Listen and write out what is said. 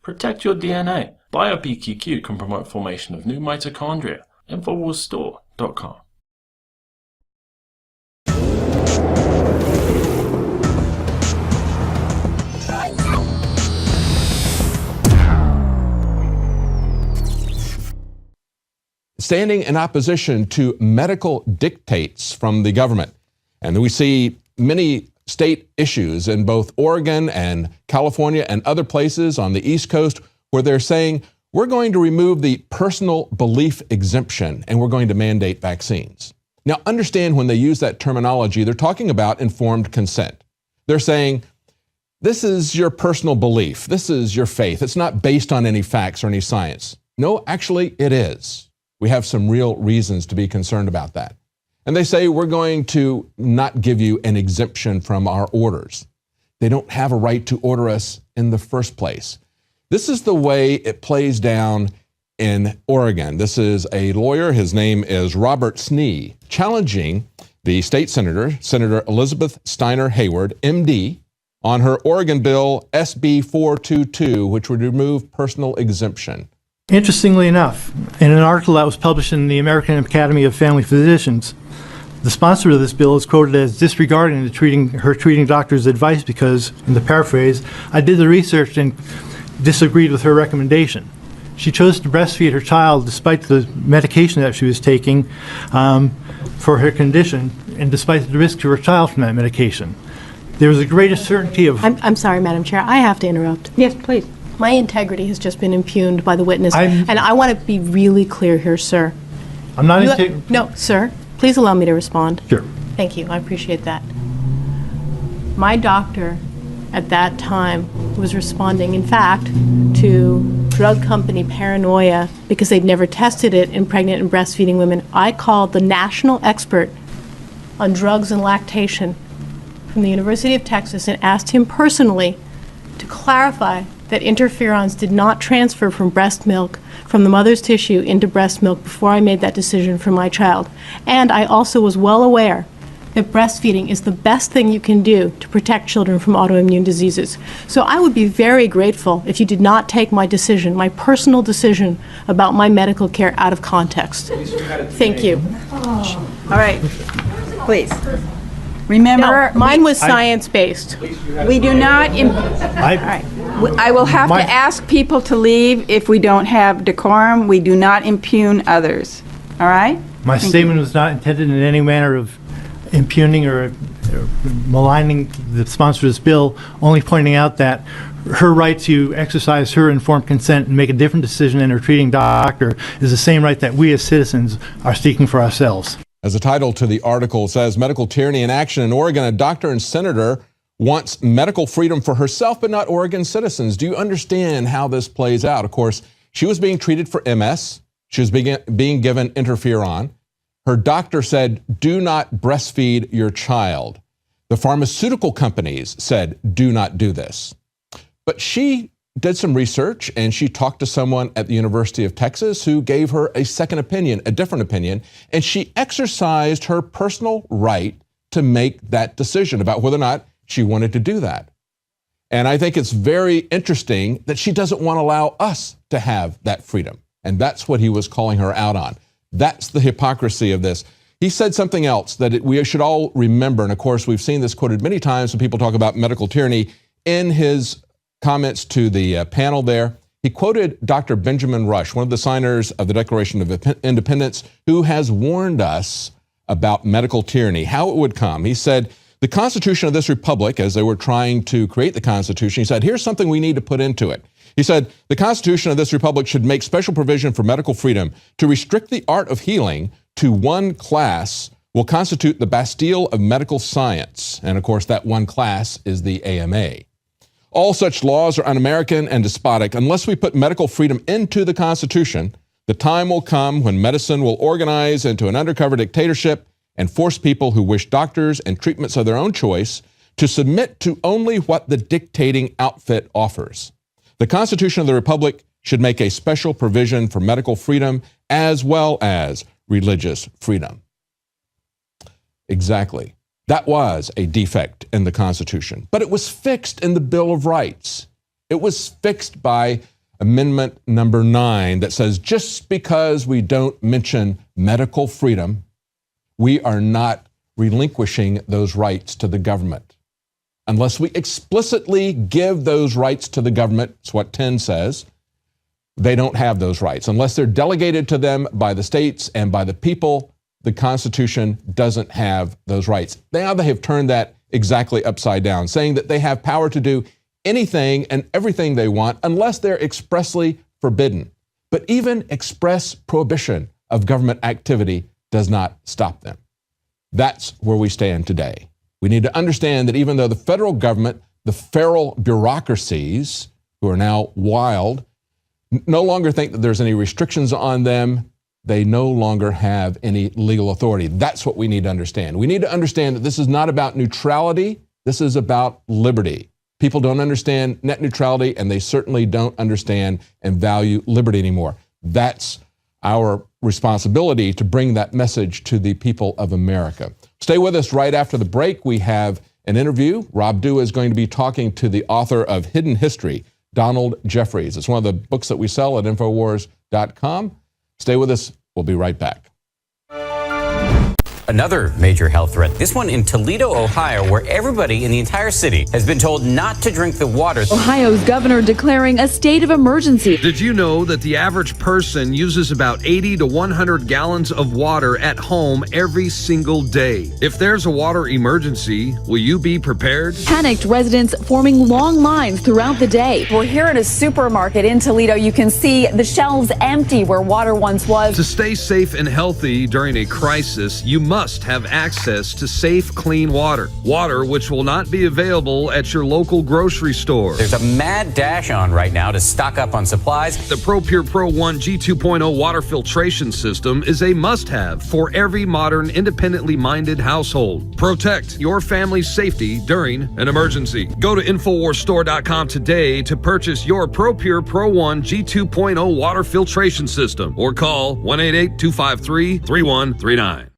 Protect your DNA. BioPQQ can promote formation of new mitochondria. Infowarsstore.com. Standing in opposition to medical dictates from the government. And we see many state issues in both Oregon and California and other places on the East Coast where they're saying, we're going to remove the personal belief exemption and we're going to mandate vaccines. Now, understand when they use that terminology, they're talking about informed consent. They're saying, this is your personal belief. This is your faith. It's not based on any facts or any science. No, actually, it is. We have some real reasons to be concerned about that. And they say, we're going to not give you an exemption from our orders. They don't have a right to order us in the first place. This is the way it plays down in Oregon. This is a lawyer, his name is Robert Snee, challenging the state senator, Senator Elizabeth Steiner Hayward, MD, on her Oregon bill SB 422, which would remove personal exemption. Interestingly enough, in an article that was published in the American Academy of Family Physicians, the sponsor of this bill is quoted as disregarding her treating doctor's advice because, in the paraphrase, I did the research and disagreed with her recommendation. She chose to breastfeed her child despite the medication that she was taking for her condition and despite the risk to her child from that medication. There was a greater certainty of... I'm sorry, Madam Chair, I have to interrupt. Yes, please. My integrity has just been impugned by the witness, and I want to be really clear here, sir. I'm not... No, sir, please allow me to respond. Sure. Thank you, I appreciate that. My doctor at that time was responding, in fact, to drug company paranoia because they'd never tested it in pregnant and breastfeeding women. I called the national expert on drugs and lactation from the University of Texas and asked him personally to clarify that interferons did not transfer from breast milk, from the mother's tissue, into breast milk before I made that decision for my child. And I also was well aware that breastfeeding is the best thing you can do to protect children from autoimmune diseases. So I would be very grateful if you did not take my decision, my personal decision about my medical care out of context. Thank you. All right, please. Remember, No, mine was science-based. we do not, all right. I will have to ask people to leave if we don't have decorum. We do not impugn others, all right? My statement was not intended in any manner of impugning or maligning the sponsor of this bill, only pointing out that her right to exercise her informed consent and make a different decision than her treating doctor is the same right that we as citizens are seeking for ourselves. As the title to the article says, Medical Tyranny in Action in Oregon, a doctor and senator wants medical freedom for herself but not Oregon citizens. Do you understand how this plays out? Of course, she was being treated for MS. She was being given interferon. Her doctor said, do not breastfeed your child. The pharmaceutical companies said, do not do this. But she did some research and she talked to someone at the University of Texas who gave her a second opinion, a different opinion, and she exercised her personal right to make that decision about whether or not she wanted to do that. And I think it's very interesting that she doesn't want to allow us to have that freedom. And that's what he was calling her out on. That's the hypocrisy of this. He said something else that we should all remember. And of course, we've seen this quoted many times when people talk about medical tyranny. In his comments to the panel there, he quoted Dr. Benjamin Rush, one of the signers of the Declaration of Independence, who has warned us about medical tyranny, how it would come. He said, the Constitution of this republic, as they were trying to create the Constitution, he said, here's something we need to put into it. He said, the Constitution of this republic should make special provision for medical freedom. To restrict the art of healing to one class will constitute the Bastille of medical science. And of course, that one class is the AMA. All such laws are un-American and despotic. Unless we put medical freedom into the Constitution, the time will come when medicine will organize into an undercover dictatorship and force people who wish doctors and treatments of their own choice to submit to only what the dictating outfit offers. The Constitution of the Republic should make a special provision for medical freedom as well as religious freedom. Exactly. That was a defect in the Constitution, but it was fixed in the Bill of Rights. It was fixed by Amendment number 9 that says just because we don't mention medical freedom, we are not relinquishing those rights to the government. Unless we explicitly give those rights to the government, it's what 10 says, they don't have those rights. Unless they're delegated to them by the states and by the people, the Constitution doesn't have those rights. Now they have turned that exactly upside down, saying that they have power to do anything and everything they want unless they're expressly forbidden. But even express prohibition of government activity does not stop them. That's where we stand today. We need to understand that even though the federal government, the feral bureaucracies, who are now wild, no longer think that there's any restrictions on them, they no longer have any legal authority. That's what we need to understand. We need to understand that this is not about neutrality. This is about liberty. People don't understand net neutrality, and they certainly don't understand and value liberty anymore. That's our responsibility to bring that message to the people of America. Stay with us right after the break. We have an interview. Rob Dew is going to be talking to the author of Hidden History, Donald Jeffries. It's one of the books that we sell at Infowars.com. Stay with us. We'll be right back. Another major health threat, this one in Toledo, Ohio, where everybody in the entire city has been told not to drink the water. Ohio's governor declaring a state of emergency. Did you know that the average person uses about 80 to 100 gallons of water at home every single day? If there's a water emergency, will you be prepared? Panicked residents forming long lines throughout the day. We're here at a supermarket in Toledo. You can see the shelves empty where water once was. To stay safe and healthy during a crisis, you must have access to safe, clean water. Water which will not be available at your local grocery store. There's a mad dash on right now to stock up on supplies. The ProPure Pro 1 G2.0 water filtration system is a must-have for every modern, independently minded household. Protect your family's safety during an emergency. Go to InfoWarsStore.com today to purchase your ProPure Pro 1 G2.0 water filtration system or call 1-888-253-3139.